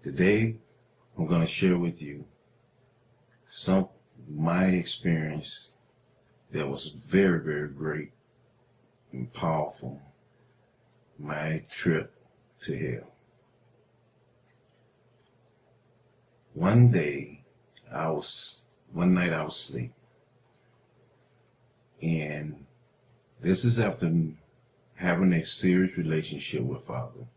Today, I'm going to share with you my experience that was very, very great and powerful. My trip to hell. One night I was asleep, and this is after having a serious relationship with Father,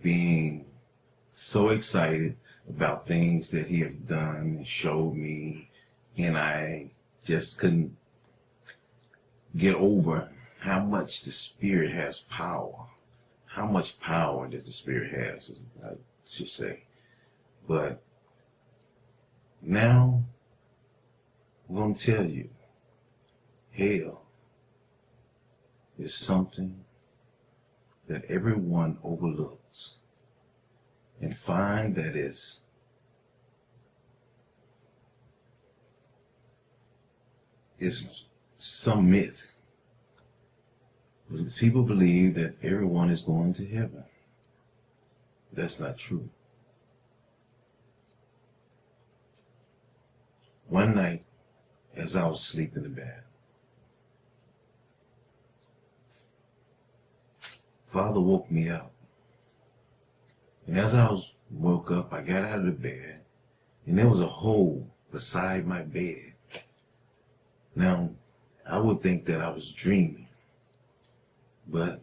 being so excited about things that He had done and showed me, and I just couldn't get over how much the Spirit has power, how much power that the Spirit has, I should say. But now I'm going to tell you, hell is something that everyone overlooks and find that is some myth. People believe that everyone is going to heaven. That's not true. One night, as I was sleeping in bed, Father woke me up. And as I woke up, I got out of the bed, and there was a hole beside my bed. Now, I would think that I was dreaming, but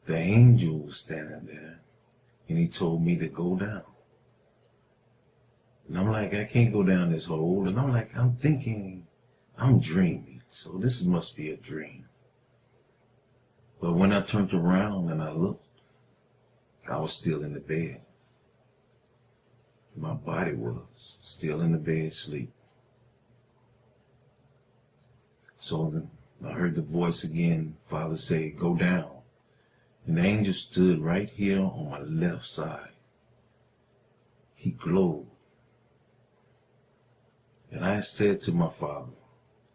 the angel was standing there, and he told me to go down. And I'm like, I can't go down this hole. And I'm thinking, I'm dreaming, so this must be a dream. But when I turned around and I looked, I was still in the bed. My body was still in the bed, asleep. So then I heard the voice again, Father say, go down. And the angel stood right here on my left side. He glowed. And I said to my Father,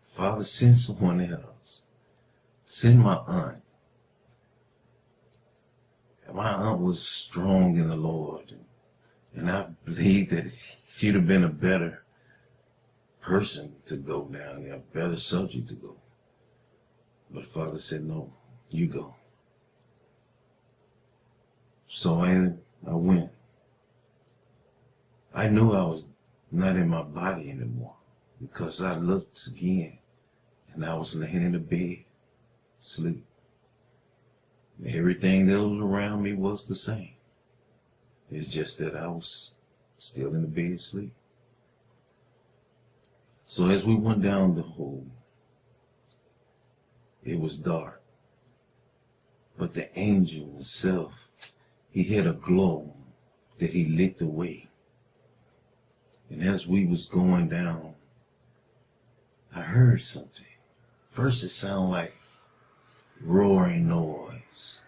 Father, send someone else. Send my aunt. And my aunt was strong in the Lord. And I believe that she'd have been a better person to go down there, a better subject to go. But Father said, no, you go. So I went. I knew I was not in my body anymore, because I looked again and I was laying in the bed, asleep. Everything that was around me was the same. It's just that I was still in the bed, asleep. So as we went down the hole, it was dark. But the angel himself, he had a glow that he lit the way. And as we was going down, I heard something. First it sounded like roaring noise.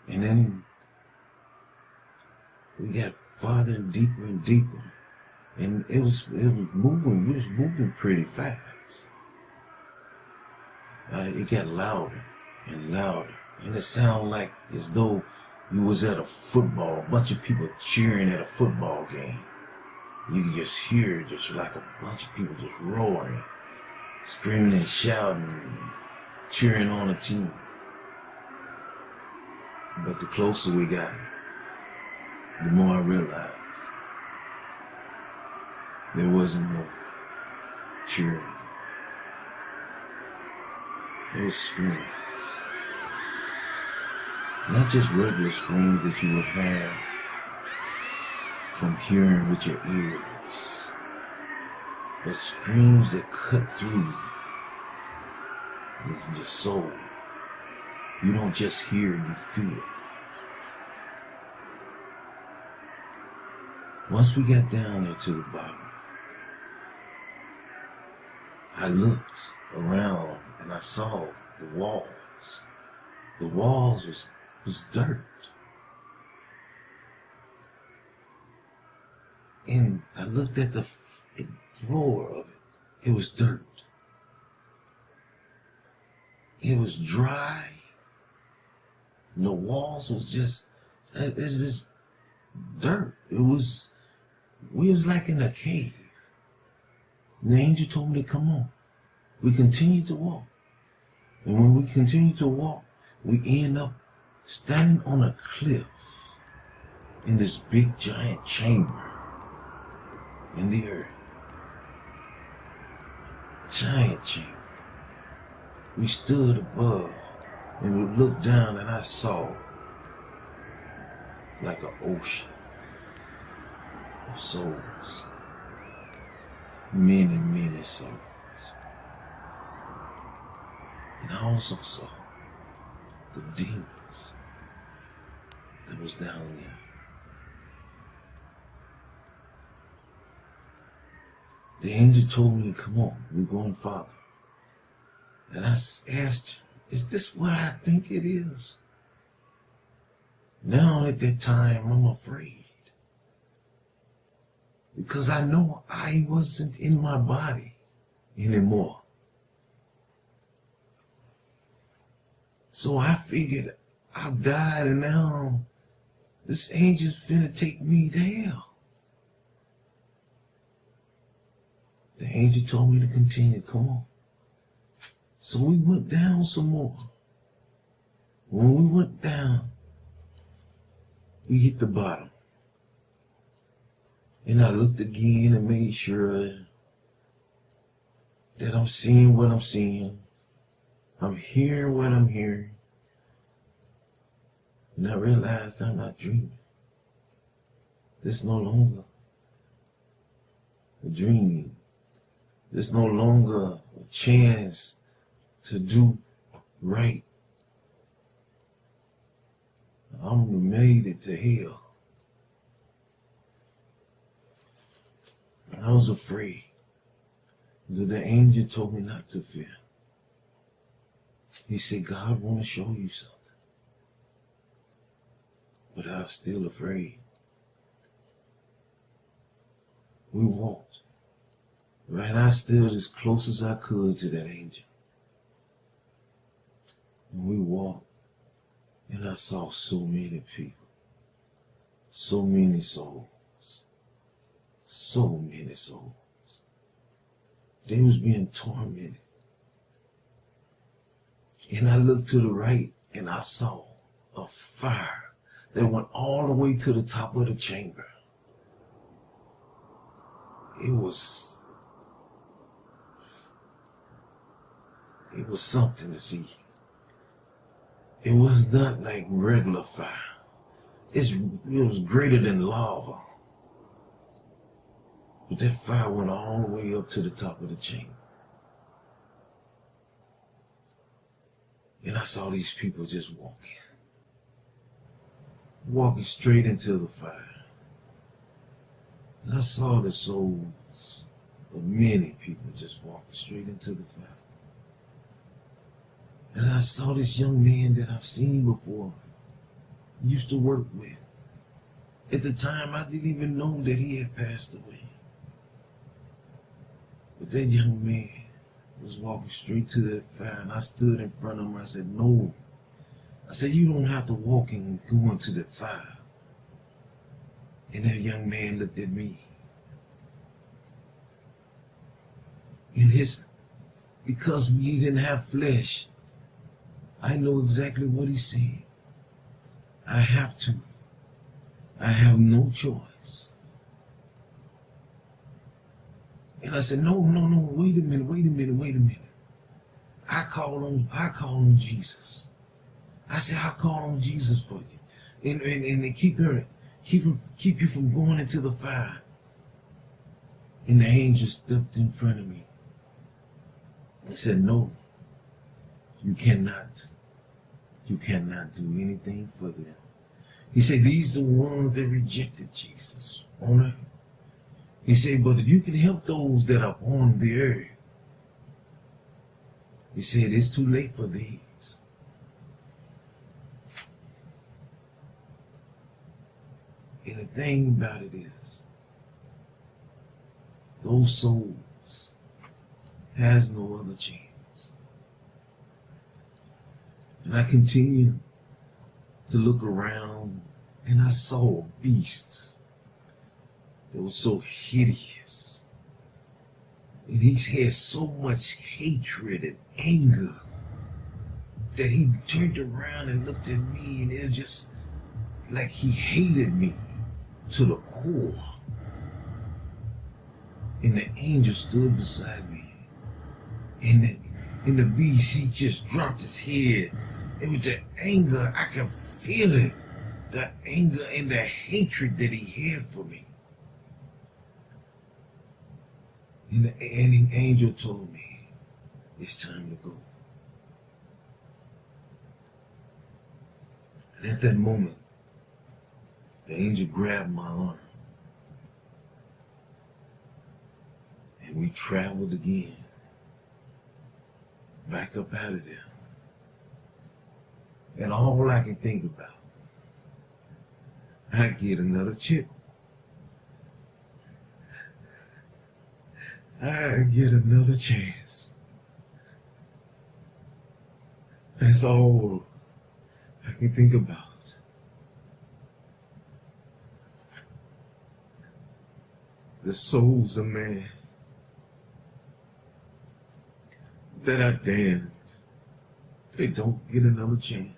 And then we got farther and deeper. And it was moving, we was moving pretty fast. It got louder and louder. And it sounded like as though you was at a bunch of people cheering at a football game. You could just hear just like a bunch of people just roaring, screaming and shouting, cheering on a team. But the closer we got, the more I realized there wasn't no cheering. There was screams. Not just regular screams that you would have from hearing with your ears, but screams that cut through your soul. You don't just hear, you feel. Once we got down there to the bottom, I looked around and I saw the walls. The walls was dirt. And I looked at the floor of it. It was dirt. It was dry. And the walls was just, it's just dirt. We was like in a cave. And the angel told me to come on. We continued to walk. And when we continued to walk, we end up standing on a cliff in this big giant chamber in the earth. Giant chamber. We stood above and we looked down, and I saw like an ocean of souls. Many, many souls. And I also saw the demons that was down there. The angel told me to come on, we're going farther. And I asked, is this what I think it is? Now at that time, I'm afraid. Because I know I wasn't in my body anymore. So I figured I've died, and now this angel's finna take me to hell. The angel told me to continue, come on. So we went down some more. When we went down, we hit the bottom. And I looked again and made sure that I'm seeing what I'm seeing. I'm hearing what I'm hearing. And I realized I'm not dreaming. This no longer a dream. There's no longer a chance to do right. I'm made it to hell. I was afraid. The angel told me not to fear. He said, God want to show you something. But I was still afraid. We walked. Right, I stood as close as I could to that angel. And we walked. And I saw so many people. So many souls. So many souls. They was being tormented. And I looked to the right and I saw a fire that went all the way to the top of the chamber. It was something to see. It was not like regular fire. It was greater than lava. But that fire went all the way up to the top of the chamber. And I saw these people just walking straight into the fire. And I saw the souls of many people just walking straight into the fire. And I saw this young man that I've seen before, used to work with. At the time, I didn't even know that he had passed away. But that young man was walking straight to that fire, and I stood in front of him. I said, no. I said, you don't have to walk and go into the fire. And that young man looked at me. And because we didn't have flesh, I know exactly what he said. I have to. I have no choice. And I said, no, wait a minute. I call on Jesus. I said, I'll call on Jesus for you. And keep you from going into the fire. And the angel stepped in front of me. He said, no, you cannot. You cannot do anything for them. He said, these are the ones that rejected Jesus on earth. He said, but you can help those that are on the earth. He said, it's too late for these. And the thing about it is, those souls has no other chance. And I continue to look around and I saw a beast that was so hideous. And he had so much hatred and anger that he turned around and looked at me, and it was just like he hated me to the core. And the angel stood beside me. And the beast, he just dropped his head. And with the anger, I could feel it. The anger and the hatred that he had for me. And the angel told me, it's time to go. And at that moment, the angel grabbed my arm. And we traveled again. Back up out of there. And all I can think about, I get another chip. I get another chance. That's all I can think about. The souls of man that are damned, they don't get another chance.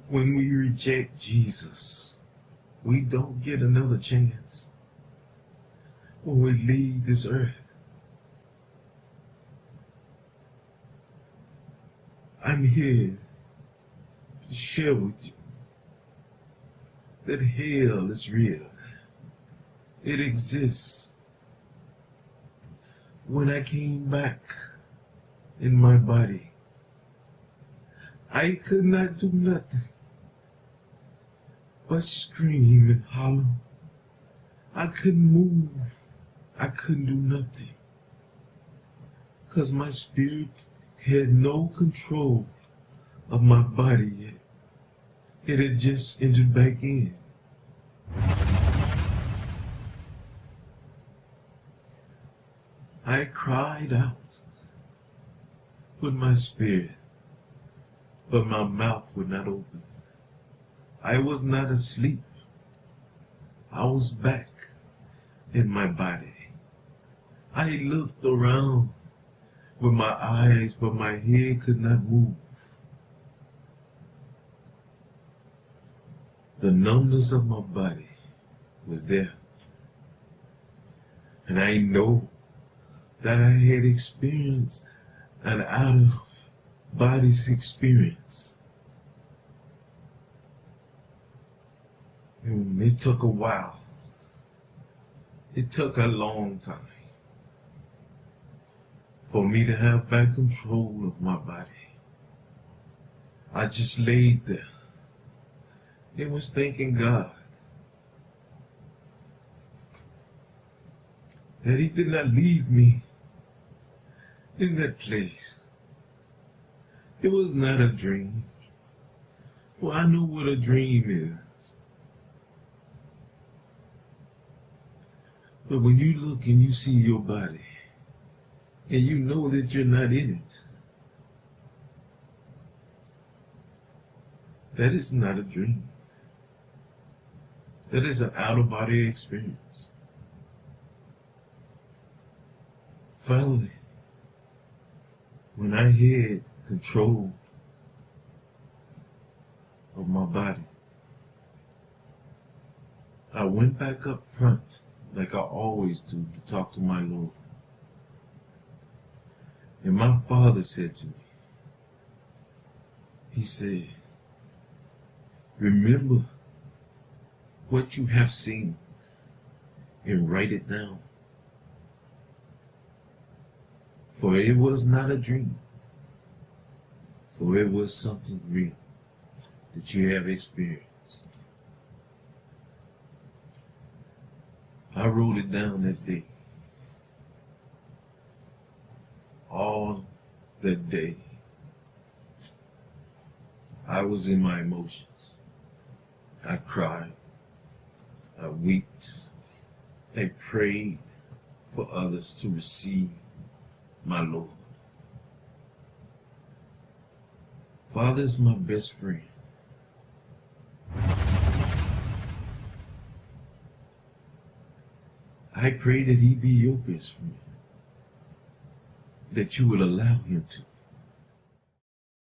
When we reject Jesus, we don't get another chance. When we leave this earth, I'm here to share with you that hell is real. It exists. When I came back in my body, I could not do nothing but scream and holler. I couldn't move. I couldn't do nothing. Because my spirit had no control of my body yet. It had just entered back in. I cried out with my spirit, but my mouth would not open. I was not asleep. I was back in my body. I looked around with my eyes, but my head could not move. The numbness of my body was there. And I know that I had experienced an out-of-body experience. And it took a while. It took a long time for me to have back control of my body. I just laid there. It was thanking God that He did not leave me in that place. It was not a dream. Well, I know what a dream is. But when you look and you see your body, and you know that you're not in it, that is not a dream. That is an out-of-body experience. Finally, when I had control of my body, I went back up front like I always do to talk to my Lord. And my Father said to me, He said, remember what you have seen and write it down. For it was not a dream, for it was something real that you have experienced. I wrote it down that day. All that day, I was in my emotions. I cried. I wept. I prayed for others to receive my Lord. Father is my best friend. I pray that he be your best friend, that you will allow him to.